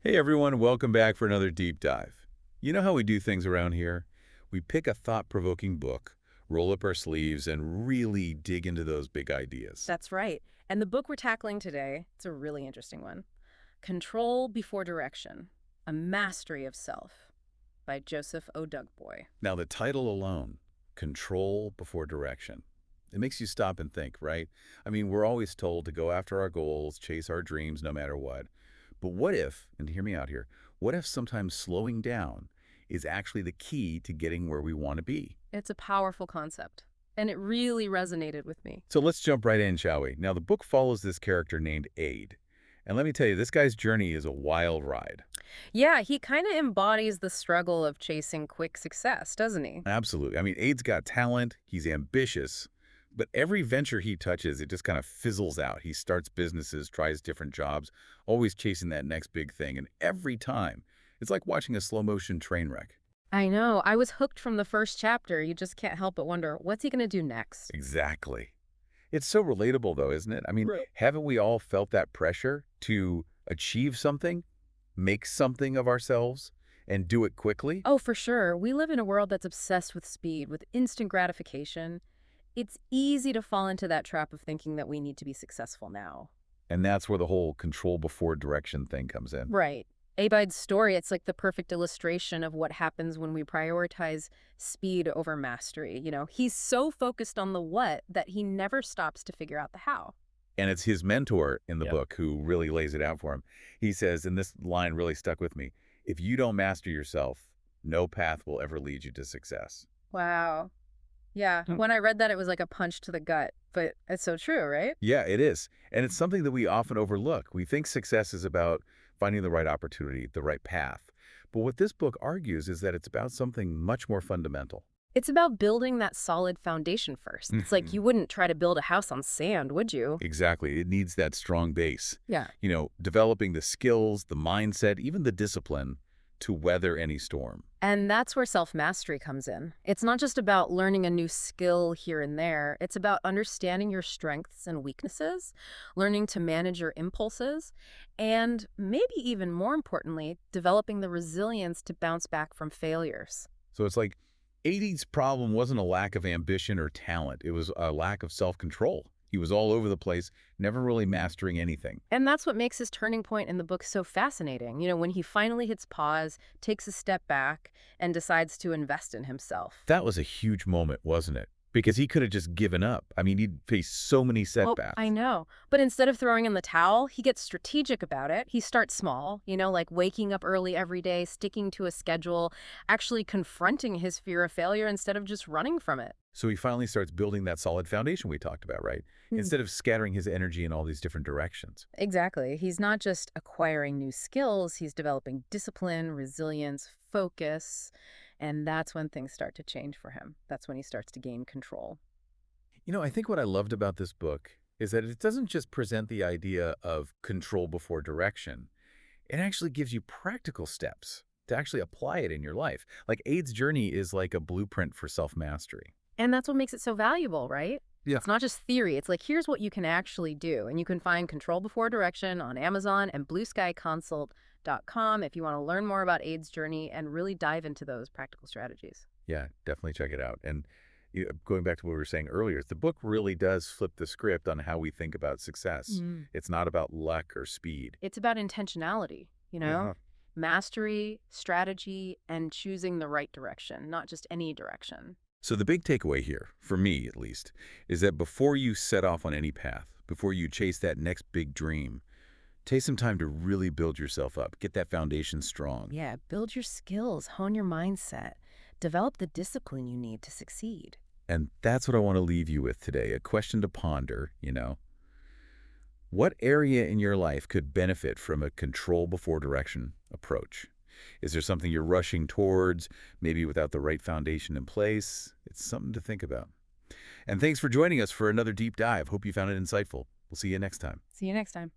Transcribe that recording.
Hey everyone, welcome back for another deep dive. You know how we do things around here? We pick a thought-provoking book, roll up our sleeves, and really dig into those big ideas. That's right. And the book we're tackling today, it's a really interesting one. Control Before Direction, A Mastery of Self by Joseph Odugboye. Now the title alone, Control Before Direction, it makes you stop and think, right? I mean, we're always told to go after our goals, chase our dreams no matter what. But what if, and hear me out here, what if sometimes slowing down is actually the key to getting where we want to be? It's a powerful concept, and it really resonated with me. So let's jump right in, shall we? Now, the book follows this character named Aid. And let me tell you, this guy's journey is a wild ride. Yeah, he kind of embodies the struggle of chasing quick success, doesn't he? Absolutely. I mean, Aid's got talent, he's ambitious, but every venture he touches, it just kind of fizzles out. He starts businesses, tries different jobs, always chasing that next big thing. And every time, it's like watching a slow-motion train wreck. I know. I was hooked from the first chapter. You just can't help but wonder, what's he going to do next? Exactly. It's so relatable, though, isn't it? I mean, Right. haven't we all felt that pressure to achieve something, make something of ourselves, and do it quickly? Oh, for sure. We live in a world that's obsessed with speed, with instant gratification. It's easy to fall into that trap of thinking that we need to be successful now. And that's where the whole control before direction thing comes in. Right. Abide's story, it's like the perfect illustration of what happens when we prioritize speed over mastery. He's so focused on the what that he never stops to figure out the how. And it's his mentor in the Yep. book who really lays it out for him. He says, and this line really stuck with me, if you don't master yourself, no path will ever lead you to success. Wow. Yeah. Hmm. When I read that, it was like a punch to the gut, but it's so true, right? Yeah, it is. And it's something that we often overlook. We think success is about finding the right opportunity, the right path. But what this book argues is that it's about something much more fundamental. It's about building that solid foundation first. It's like Mhm. you wouldn't try to build a house on sand, would you? Exactly. It needs that strong base. Yeah. Developing the skills, the mindset, even the discipline to weather any storm. And that's where self-mastery comes in. It's not just about learning a new skill here and there. It's about understanding your strengths and weaknesses, learning to manage your impulses, and maybe even more importantly, developing the resilience to bounce back from failures. So it's like 80's problem wasn't a lack of ambition or talent. It was a lack of self-control. He was all over the place, never really mastering anything. And that's what makes his turning point in the book so fascinating. When he finally hits pause, takes a step back, and decides to invest in himself. That was a huge moment, wasn't it? Because he could have just given up. I mean, he'd faced so many Oh, I setbacks. know. But instead of throwing in the towel, he gets strategic about it. He starts small, like waking up early every day, sticking to a schedule, actually confronting his fear of failure instead of just running from it. So he finally starts building that solid foundation we talked about, right? Instead of scattering his energy in all these different directions. Exactly. He's not just acquiring new skills, he's developing discipline, resilience, focus, and that's when things start to change for him. That's when he starts to gain control. I think what I loved about this book is that it doesn't just present the idea of control before direction. It actually gives you practical steps to actually apply it in your life. Like Aid's journey is like a blueprint for self-mastery. And that's what makes it so valuable, right? Yeah. It's not just theory. It's like, here's what you can actually do. And you can find Control Before Direction on Amazon and blueskyconsult.com if you want to learn more about AIDS journey and really dive into those practical strategies. Yeah, definitely check it out. And going back to what we were saying earlier, the book really does flip the script on how we think about success. Mm. It's not about luck or speed. It's about intentionality, Uh-huh. mastery, strategy, and choosing the right direction, not just any direction. So the big takeaway here, for me at least, is that before you set off on any path, before you chase that next big dream, take some time to really build yourself up, get that foundation strong. Yeah, build your skills, hone your mindset, develop the discipline you need to succeed. And that's what I want to leave you with today, a question to ponder. What area in your life could benefit from a control before direction approach? Is there something you're rushing towards, maybe without the right foundation in place? It's something to think about. And thanks for joining us for another deep dive. Hope you found it insightful. We'll see you next time. See you next time.